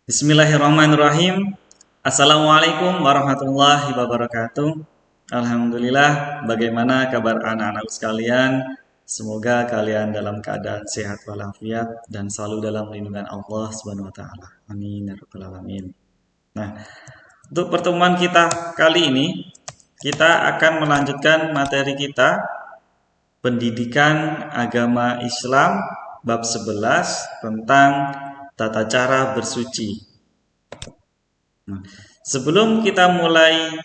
Bismillahirrahmanirrahim. Assalamualaikum warahmatullahi wabarakatuh. Alhamdulillah, bagaimana kabar anak-anak sekalian? Semoga kalian dalam keadaan sehat walafiat dan selalu dalam lindungan Allah Subhanahu wa taala. Amin ya rabbal alamin. Nah, untuk pertemuan kita kali ini kita akan melanjutkan materi kita Pendidikan Agama Islam bab 11 tentang tata cara bersuci. Nah, sebelum kita mulai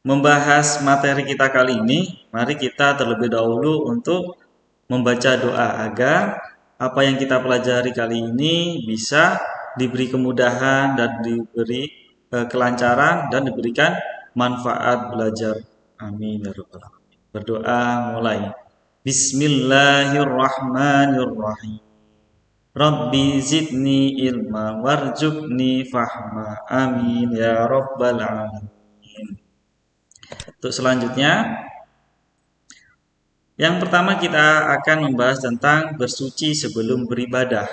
membahas materi kita kali ini, mari kita terlebih dahulu untuk membaca doa agar apa yang kita pelajari kali ini bisa diberi kemudahan dan diberi kelancaran dan diberikan manfaat belajar. Amin ya rabbal alamin. Berdoa mulai. Bismillahirrahmanirrahim. Rabbi zidni ilma warzuqni fahma. Amin ya rabbal alamin. Untuk selanjutnya, yang pertama kita akan membahas tentang bersuci sebelum beribadah.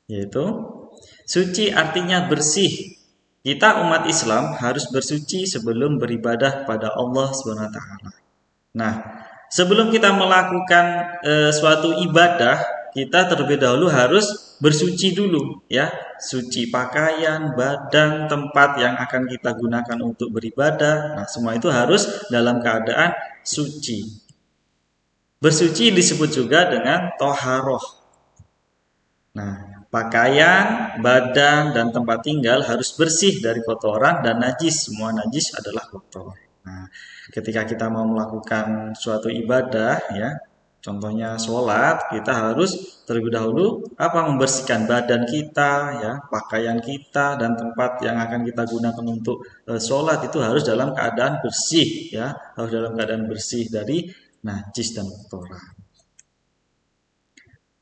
Yaitu suci artinya bersih. Kita umat Islam harus bersuci sebelum beribadah pada Allah SWT. Nah, sebelum kita melakukan suatu ibadah, kita terlebih dahulu harus bersuci dulu, ya. Suci pakaian, badan, tempat yang akan kita gunakan untuk beribadah. Nah, semua itu harus dalam keadaan suci. Bersuci disebut juga dengan toharoh. Nah, pakaian, badan, dan tempat tinggal harus bersih dari kotoran dan najis. Semua najis adalah kotor. Nah, ketika kita mau melakukan suatu ibadah, ya, contohnya sholat, kita harus terlebih dahulu membersihkan badan kita, ya, pakaian kita, dan tempat yang akan kita gunakan untuk sholat itu harus dalam keadaan bersih, ya, harus dalam keadaan bersih dari najis dan kotoran.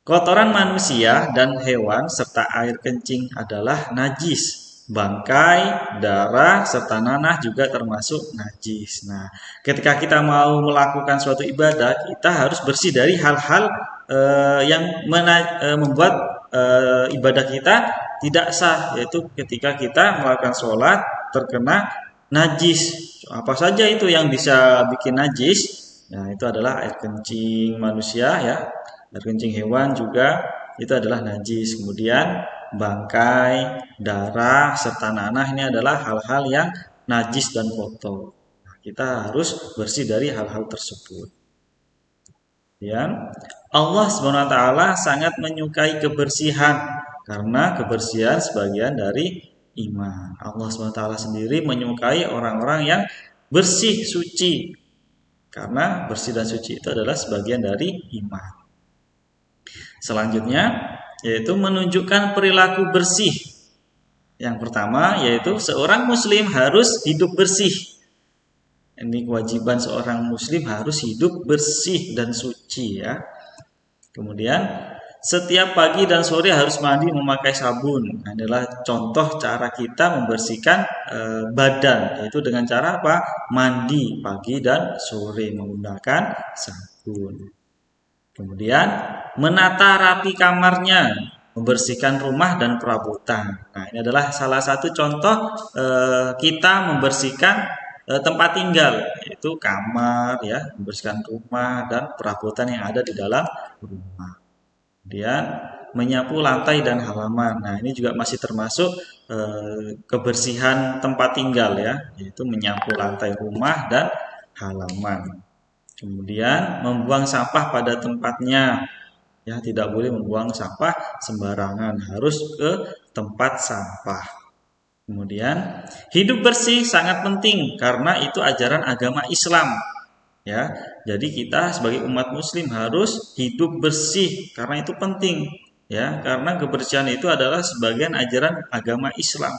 Kotoran manusia dan hewan serta air kencing adalah najis. Bangkai, darah, serta nanah juga termasuk najis. Nah, ketika kita mau melakukan suatu ibadah, kita harus bersih dari hal-hal yang membuat ibadah kita tidak sah, yaitu ketika kita melakukan sholat terkena najis. Apa saja itu yang bisa bikin najis? Nah, itu adalah air kencing manusia, ya. Air kencing hewan juga itu adalah najis. Kemudian bangkai, darah, serta nanah ini adalah hal-hal yang najis dan kotor. Nah, kita harus bersih dari hal-hal tersebut. Ya, Allah SWT sangat menyukai kebersihan karena kebersihan sebagian dari iman. Allah SWT sendiri menyukai orang-orang yang bersih, suci. Karena bersih dan suci itu adalah sebagian dari iman. Selanjutnya, yaitu menunjukkan perilaku bersih. Yang pertama, yaitu seorang muslim harus hidup bersih. Ini kewajiban seorang muslim harus hidup bersih dan suci, ya. Kemudian, setiap pagi dan sore harus mandi memakai sabun. Nah, adalah contoh cara kita membersihkan badan, yaitu dengan cara apa? Mandi pagi dan sore menggunakan sabun. Kemudian menata rapi kamarnya, membersihkan rumah dan perabotan. Nah, ini adalah salah satu contoh kita membersihkan tempat tinggal, yaitu kamar, ya, membersihkan rumah dan perabotan yang ada di dalam rumah. Kemudian menyapu lantai dan halaman. Nah, ini juga masih termasuk kebersihan tempat tinggal, ya, yaitu menyapu lantai rumah dan halaman. Kemudian membuang sampah pada tempatnya. Ya, tidak boleh membuang sampah sembarangan, harus ke tempat sampah. Kemudian hidup bersih sangat penting karena itu ajaran agama Islam. Ya, jadi kita sebagai umat muslim harus hidup bersih karena itu penting. Ya, karena kebersihan itu adalah sebagian ajaran agama Islam.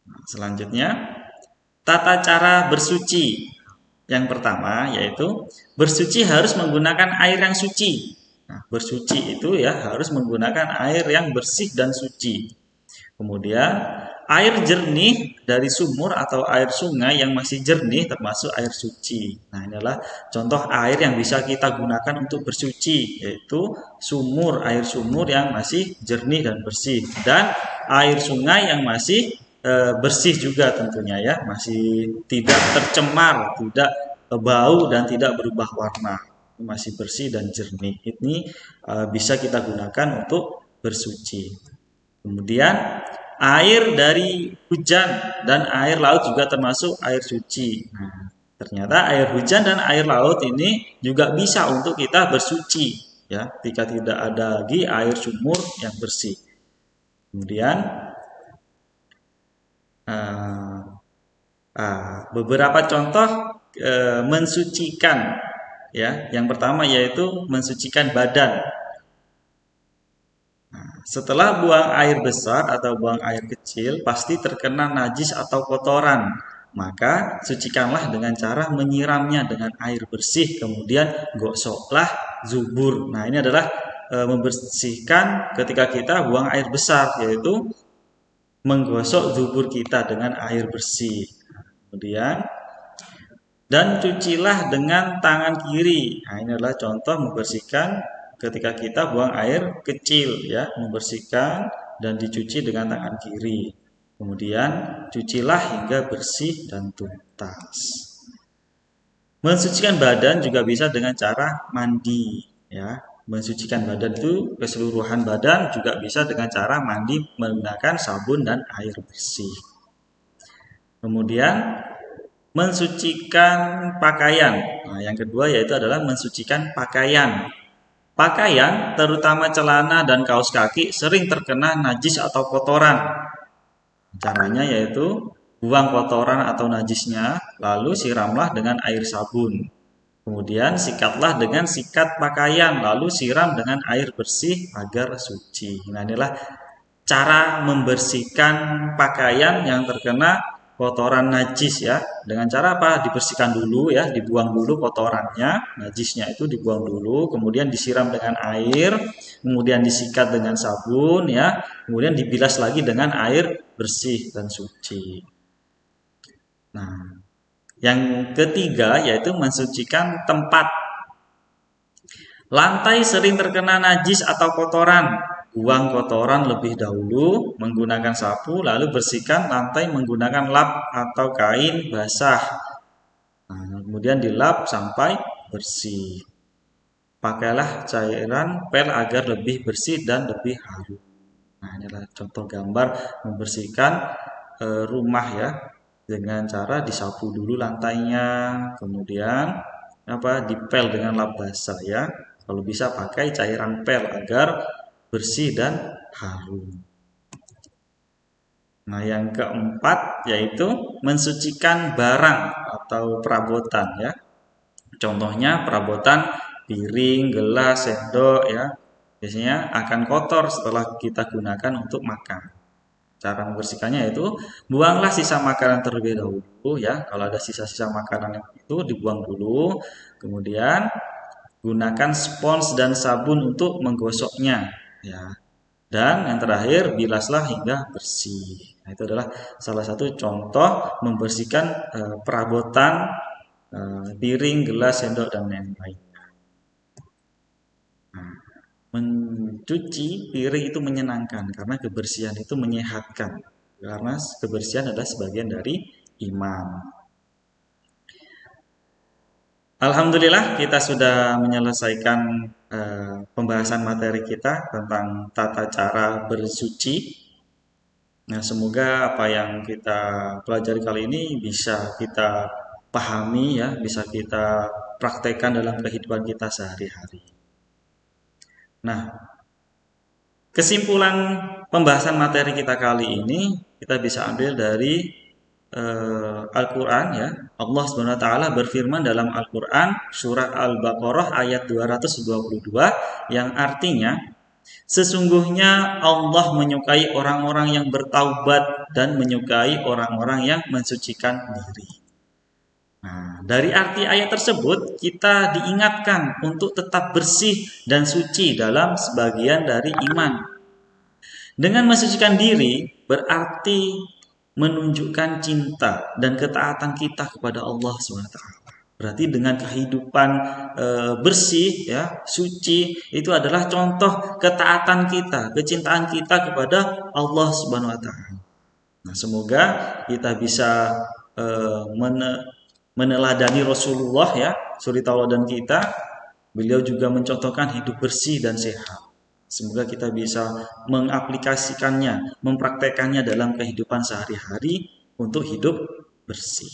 Nah, selanjutnya, tata cara bersuci. Yang pertama yaitu bersuci harus menggunakan air yang suci. Nah, bersuci itu ya harus menggunakan air yang bersih dan suci. Kemudian Air jernih dari sumur atau air sungai yang masih jernih termasuk air suci. Nah, ini adalah contoh air yang bisa kita gunakan untuk bersuci, yaitu air sumur yang masih jernih dan bersih, dan air sungai yang masih bersih juga tentunya ya, masih tidak tercemar, tidak bau dan tidak berubah warna, masih bersih dan jernih. Ini bisa kita gunakan untuk bersuci. Kemudian air dari hujan dan air laut juga termasuk air suci. Nah, ternyata air hujan dan air laut ini juga bisa untuk kita bersuci ya, jika tidak ada lagi air sumur yang bersih. Kemudian beberapa contoh mensucikan ya. Yang pertama yaitu mensucikan badan. Setelah buang air besar atau buang air kecil, pasti terkena najis atau kotoran. Maka sucikanlah dengan cara menyiramnya dengan air bersih, kemudian gosoklah zubur. Nah, ini adalah membersihkan ketika kita buang air besar, yaitu menggosok zubur kita dengan air bersih. Kemudian dan cucilah dengan tangan kiri. Nah, ini adalah contoh membersihkan ketika kita buang air kecil ya, membersihkan dan dicuci dengan tangan kiri. Kemudian cucilah hingga bersih dan tuntas. Mensucikan badan juga bisa dengan cara mandi ya. Mensucikan badan itu keseluruhan badan juga bisa dengan cara mandi menggunakan sabun dan air bersih. Kemudian mensucikan pakaian. Nah, yang kedua yaitu adalah mensucikan pakaian. Pakaian, terutama celana dan kaos kaki, sering terkena najis atau kotoran. Caranya yaitu buang kotoran atau najisnya, lalu siramlah dengan air sabun. Kemudian sikatlah dengan sikat pakaian, lalu siram dengan air bersih agar suci. Nah, inilah cara membersihkan pakaian yang terkena kotoran najis ya. Dengan cara apa? Dibersihkan dulu ya, dibuang dulu kotorannya, najisnya itu dibuang dulu, kemudian disiram dengan air, kemudian disikat dengan sabun ya, kemudian dibilas lagi dengan air bersih dan suci. Nah, yang ketiga yaitu mensucikan tempat. Lantai sering terkena najis atau kotoran. Buang kotoran lebih dahulu menggunakan sapu, lalu bersihkan lantai menggunakan lap atau kain basah. Nah, kemudian dilap sampai bersih. Pakailah cairan pel agar lebih bersih dan lebih harum. Nah, inilah contoh gambar membersihkan rumah ya, dengan cara disapu dulu lantainya, kemudian dipel dengan lap basah ya. Kalau bisa pakai cairan pel agar bersih dan harum. Nah, yang keempat yaitu mensucikan barang atau perabotan ya. Contohnya perabotan piring, gelas, sendok ya. Biasanya akan kotor setelah kita gunakan untuk makan. Cara membersihkannya yaitu buanglah sisa makanan terlebih dahulu ya. Kalau ada sisa-sisa makanan itu dibuang dulu. Kemudian gunakan spons dan sabun untuk menggosoknya ya. Dan yang terakhir bilaslah hingga bersih. Nah, itu adalah salah satu contoh membersihkan perabotan piring, gelas, sendok dan lain-lain. Nah, mencuci piring itu menyenangkan karena kebersihan itu menyehatkan. Karena kebersihan adalah sebagian dari iman. Alhamdulillah kita sudah menyelesaikan pembahasan materi kita tentang tata cara bersuci. Nah, semoga apa yang kita pelajari kali ini bisa kita pahami ya, bisa kita praktekkan dalam kehidupan kita sehari-hari. Nah, kesimpulan pembahasan materi kita kali ini kita bisa ambil dari Al-Quran ya. Allah SWT berfirman dalam Al-Quran surah Al-Baqarah ayat 222 yang artinya sesungguhnya Allah menyukai orang-orang yang bertaubat dan menyukai orang-orang yang mensucikan diri. Nah, dari arti ayat tersebut kita diingatkan untuk tetap bersih dan suci dalam sebagian dari iman. Dengan mensucikan diri berarti menunjukkan cinta dan ketaatan kita kepada Allah SWT. Berarti dengan kehidupan bersih, ya, suci, itu adalah contoh ketaatan kita, kecintaan kita kepada Allah Subhanahu Wa Taala. Nah, semoga kita bisa meneladani Rasulullah, ya, suri tauladan kita. Beliau juga mencontohkan hidup bersih dan sehat. Semoga kita bisa mengaplikasikannya, mempraktekannya dalam kehidupan sehari-hari untuk hidup bersih.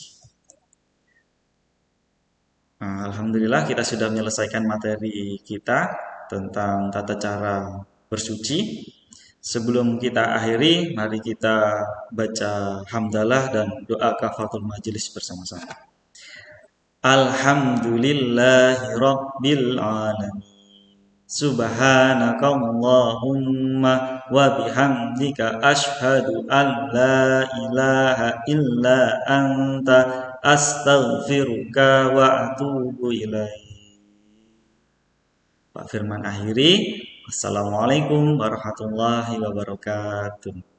Nah, alhamdulillah kita sudah menyelesaikan materi kita tentang tata cara bersuci. Sebelum kita akhiri, mari kita baca hamdalah dan doa kafaratul majelis bersama-sama. Alhamdulillahi rabbil alamin. Subhanakallahumma wa bihamdika asyhadu an la ilaha illa anta astaghfiruka wa atubu ilaik. Pak Firman akhiri. Assalamualaikum warahmatullahi wabarakatuh.